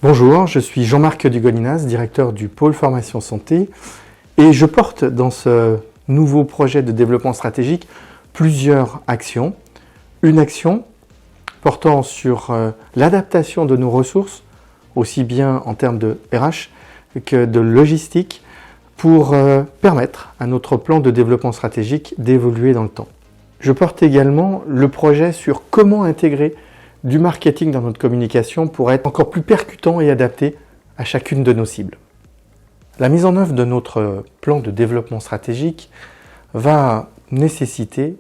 Bonjour, je suis Jean-Marc Dugolinas, directeur du pôle formation santé, et je porte dans ce nouveau projet de développement stratégique plusieurs actions. Une action portant sur l'adaptation de nos ressources, aussi bien en termes de RH que de logistique, pour permettre à notre plan de développement stratégique d'évoluer dans le temps. Je porte également le projet sur comment intégrer du marketing dans notre communication pour être encore plus percutant et adapté à chacune de nos cibles. La mise en œuvre de notre plan de développement stratégique va nécessiter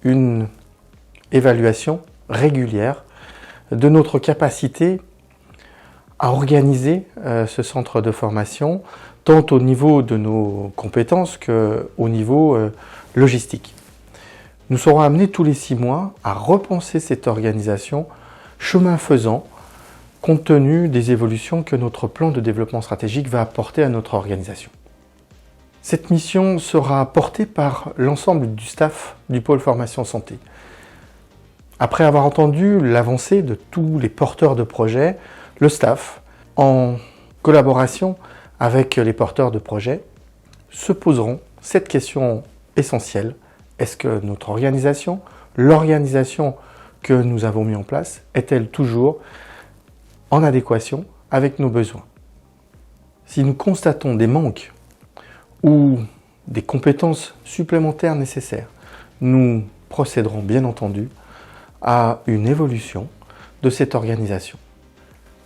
une évaluation régulière de notre capacité à organiser ce centre de formation, tant au niveau de nos compétences qu'au niveau logistique. Nous serons amenés tous les 6 mois à repenser cette organisation, chemin faisant, compte tenu des évolutions que notre plan de développement stratégique va apporter à notre organisation. Cette mission sera portée par l'ensemble du staff du pôle formation santé. Après avoir entendu l'avancée de tous les porteurs de projets, le staff, en collaboration avec les porteurs de projets, se poseront cette question essentielle. Est-ce que notre organisation, l'organisation que nous avons mis en place, est-elle toujours en adéquation avec nos besoins? Si nous constatons des manques ou des compétences supplémentaires nécessaires, nous procéderons bien entendu à une évolution de cette organisation.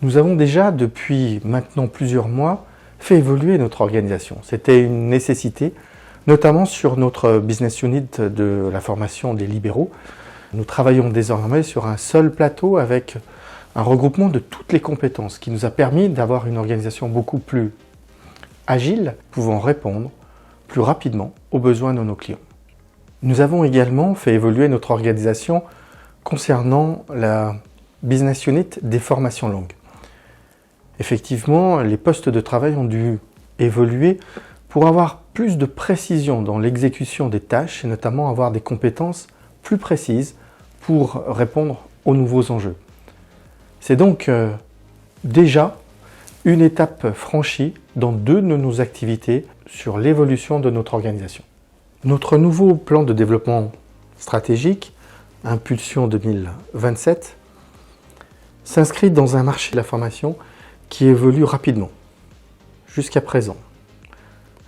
Nous avons déjà, depuis maintenant plusieurs mois, fait évoluer notre organisation. C'était une nécessité, notamment sur notre business unit de la formation des libéraux. Nous travaillons désormais sur un seul plateau avec un regroupement de toutes les compétences qui nous a permis d'avoir une organisation beaucoup plus agile, pouvant répondre plus rapidement aux besoins de nos clients. Nous avons également fait évoluer notre organisation concernant la business unit des formations longues. Effectivement, les postes de travail ont dû évoluer pour avoir plus de précision dans l'exécution des tâches et notamment avoir des compétences plus précises pour répondre aux nouveaux enjeux. C'est donc déjà une étape franchie dans 2 de nos activités sur l'évolution de notre organisation. Notre nouveau plan de développement stratégique, Impulsion 2027, s'inscrit dans un marché de la formation qui évolue rapidement. Jusqu'à présent,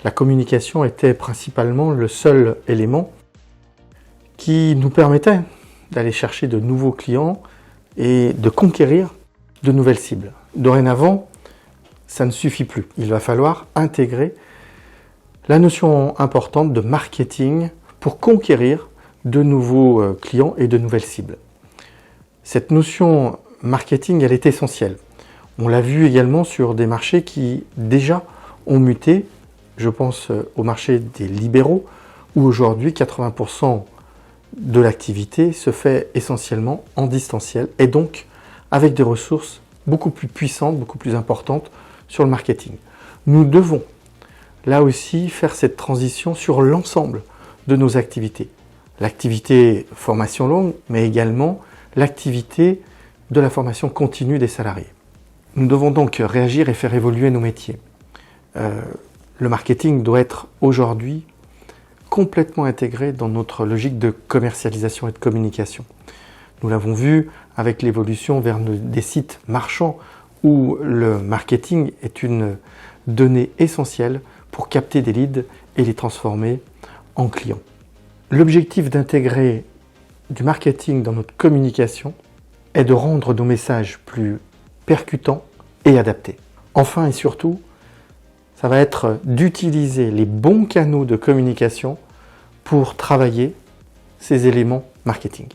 la communication était principalement le seul élément qui nous permettait d'aller chercher de nouveaux clients et de conquérir de nouvelles cibles. Dorénavant, ça ne suffit plus. Il va falloir intégrer la notion importante de marketing pour conquérir de nouveaux clients et de nouvelles cibles. Cette notion marketing, elle est essentielle. On l'a vu également sur des marchés qui déjà ont muté. Je pense au marché des libéraux où aujourd'hui 80% de l'activité se fait essentiellement en distanciel et donc avec des ressources beaucoup plus puissantes, beaucoup plus importantes sur le marketing. Nous devons là aussi faire cette transition sur l'ensemble de nos activités. L'activité formation longue, mais également l'activité de la formation continue des salariés. Nous devons donc réagir et faire évoluer nos métiers. Le marketing doit être aujourd'hui complètement intégré dans notre logique de commercialisation et de communication. Nous l'avons vu avec l'évolution vers des sites marchands où le marketing est une donnée essentielle pour capter des leads et les transformer en clients. L'objectif d'intégrer du marketing dans notre communication est de rendre nos messages plus percutants et adaptés. Enfin et surtout, ça va être d'utiliser les bons canaux de communication pour travailler ces éléments marketing.